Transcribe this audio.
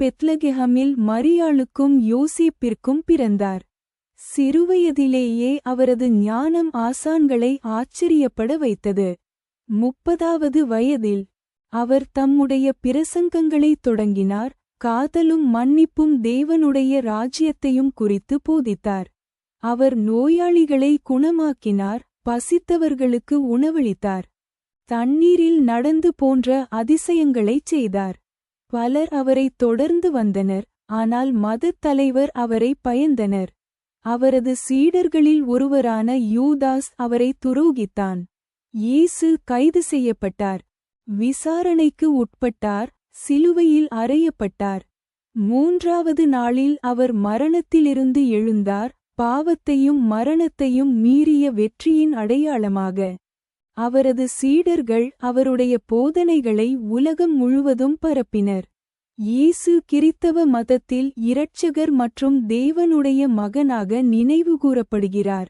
பெத்லகெஹமில் மரியாளுக்கும் யோசேப்பிற்கும் பிறந்தார். சிறுவயதிலேயே அவரது ஞானம் ஆசான்களை ஆச்சரியப்பட வைத்தது. 30வது வயதில் அவர் தம்முடைய பிரசங்கங்களைத் தொடங்கினார். காதலும் மன்னிப்பும் தேவனுடைய ராஜ்யத்தையும் குறித்து போதித்தார். அவர் நோயாளிகளை குணமாக்கினார், பசித்தவர்களுக்கு உணவளித்தார், தண்ணீரில் நடந்து போன்ற அதிசயங்களைச் செய்தார். பலர் அவரை தொடர்ந்து வந்தனர், ஆனால் மதத் தலைவர் அவரை பயந்தனர். அவரது சீடர்களில் ஒருவரான யூதாஸ் அவரை துரோகித்தான். இயேசு கைது செய்யப்பட்டார், விசாரணைக்கு உட்பட்டார், சிலுவையில் அறையப்பட்டார். 3வது நாளில் அவர் மரணத்திலிருந்து எழுந்தார், பாவத்தையும் மரணத்தையும் மீறிய வெற்றியின் அடையாளமாக. அவரது சீடர்கள் அவருடைய போதனைகளை உலகம் முழுவதும் பரப்பினர். இயேசு கிறித்தவ மதத்தில் இரட்சகர் மற்றும் தேவனுடைய மகனாக நினைவுகூரப்படுகிறார்.